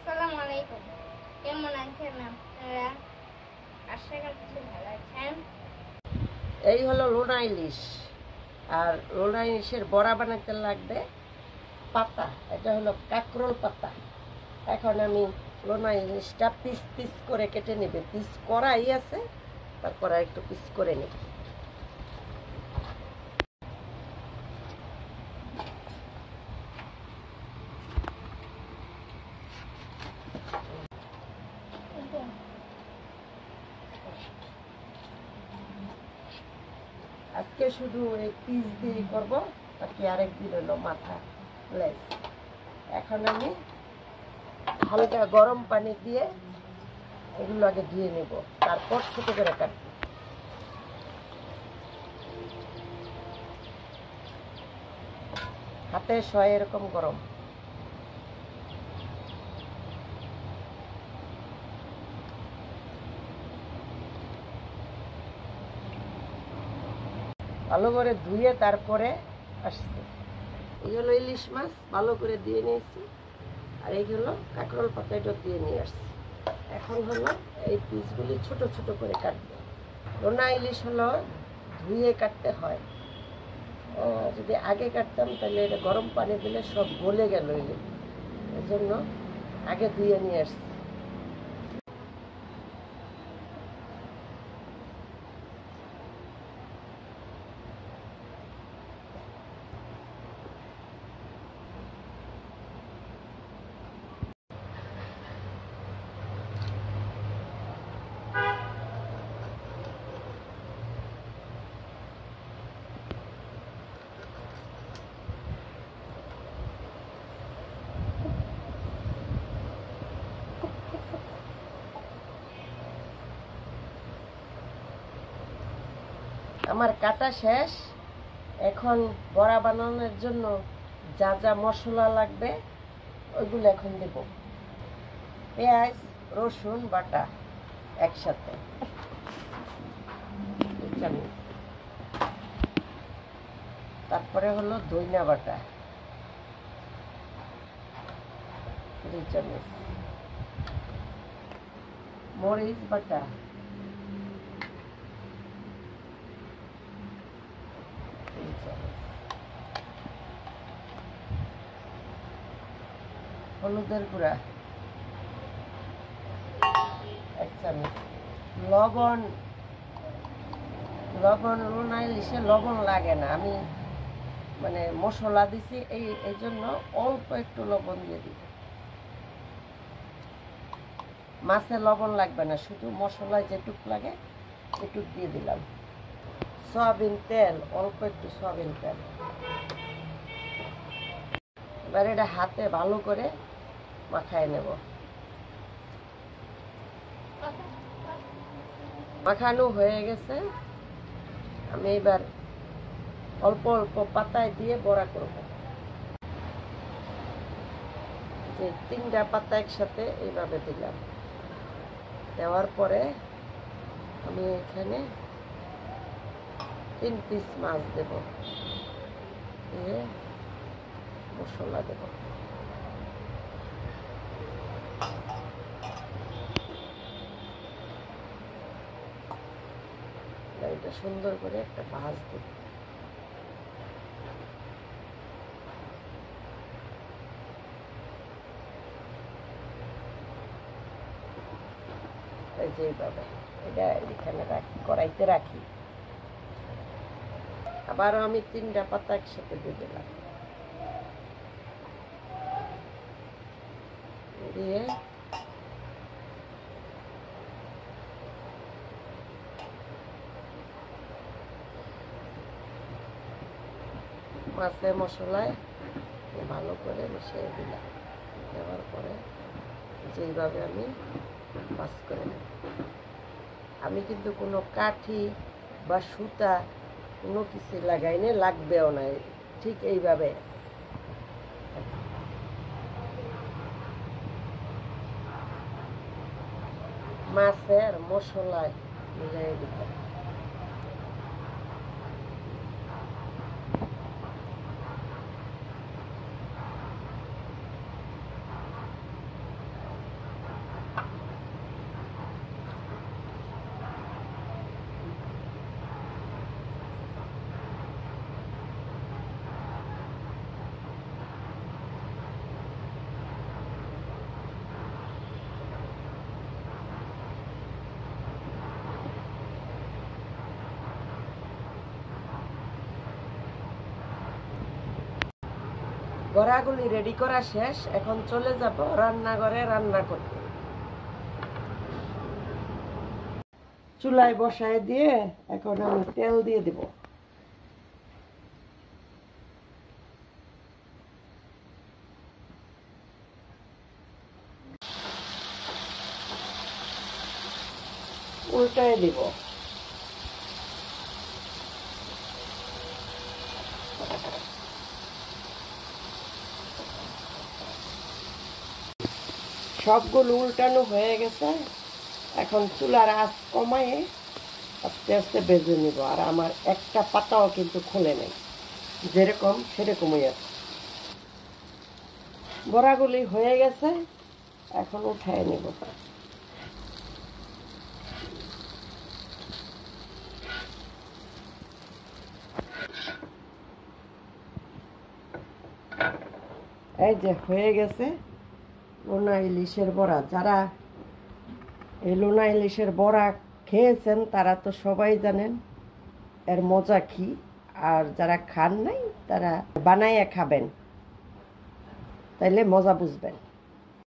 আসসালামু আলাইকুম। কেমন আছেন আপনারা? আশা করছি ভালো আছেন। এই হলো লোনা ইলিশ। আর লোনা ইলিশের বড়া বানাতে লাগবে পাতা। এটা হলো কাঁকরোল পাতা। এখন আমি লোনা ইলিশটা পিস পিস করে কেটে নেবে। পিস করাই আছে, তারপর একটু পিস করে নেব। আজকে শুধু এই পিস দিয়ে করবো, বাকি আরেকদিন হলো মাথা লেস। এখন আমি হালকা গরম পানি দিয়ে এগুলো আগে ধুয়ে নেব, তারপর ছোট করে কাটবো। হাতে সয় এরকম গরম। ভালো করে ধুয়ে তারপরে আসছে। এই হলো ইলিশ মাছ, ভালো করে দিয়ে নিয়েছি। আর এইগুলো কাঁকরোল পাতা, এটা দিয়ে নিয়ে আসছি। এখন হলো এই পিসগুলি ছোট ছোট করে কাটবো। লোনা ইলিশ হলো ধুয়ে কাটতে হয়। যদি আগে কাটতাম তাহলে এটা গরম পানি দিলে সব গলে গেল, এই জন্য আগে ধুয়ে নিয়ে আসছি। আমার কাটা শেষ। এখন বড়া বানানোর জন্য যা যা মশলা লাগবে ওইগুলো এখন দেব। পেঁয়াজ রসুন বাটা একসাথে, তারপরে হলো ধনিয়া বাটা 2 চামচ, মরিচ বাটা 3 চামচ, হলুদের গুঁড়া 1 চামচ, লবণ লোনা ইলিশে লবণ লাগে না। আমি মানে মশলা দিছি এই জন্য অল্প একটু লবণ দিয়ে দিই। মাছে লবণ লাগবে না, শুধু মশলায় যেটুক লাগে এটুক দিয়ে দিলাম। সয়াবিন তেল, অল্প একটু সয়াবিন তেল। এবার এটা হাতে ভালো করে মাখায় নেব। মাখানো হয়ে গেছে। আমি এবার অল্প অল্প পাতায় দিয়ে বড়া করব। যে 3টা পাতা একসাথে এইভাবে দিলাম। দেওয়ার পরে আমি এখানে 3 পিস মাছ দেব, দিয়ে মশলা দেব। এটা সুন্দর করে একটা ভাজ দেব। এই যে এইভাবে এটা এখানে রাখি, কড়াইতে রাখি। আবারও আমি 3টা পাতা একসাথে দিয়ে দিলাম, দিয়ে মাছে মশলায় ভালো করে মিশিয়ে দিলাম। দেওয়ার পরে যেইভাবে আমি ভাজ করে নেব। আমি কিন্তু কোনো কাঠি বা সুতা কোনো কিছু লাগাইনি, লাগবেও না। ঠিক এইভাবে মাছের মশলায় মিলিয়ে দিতে। বড়াগুলি রেডি করা শেষ, এখন চলে যাব রান্নাঘরে রান্না করতে। চুলায় বসায় দিয়ে এখন আমি তেল দিয়ে দেব। উল্টায় দিব। সবগুলো উল্টানো হয়ে গেছে, এখন চুলার আঁচ কমায়ে আস্তে আস্তে ভেজে নিব। আর আমার একটা পাতাও কিন্তু খুলে নেই, যেরকম সেরকমই আছে। বড়াগুলি হয়ে গেছে, এখন উঠায় নিব। এই যে হয়ে গেছে লোনা ইলিশের বড়া। যারা এই লোনা ইলিশের বড়া খেয়েছেন তারা তো সবাই জানেন এর মজা কি, আর যারা খান নাই তারা বানাইয়া খাবেন, তাইলে মজা বুঝবেন।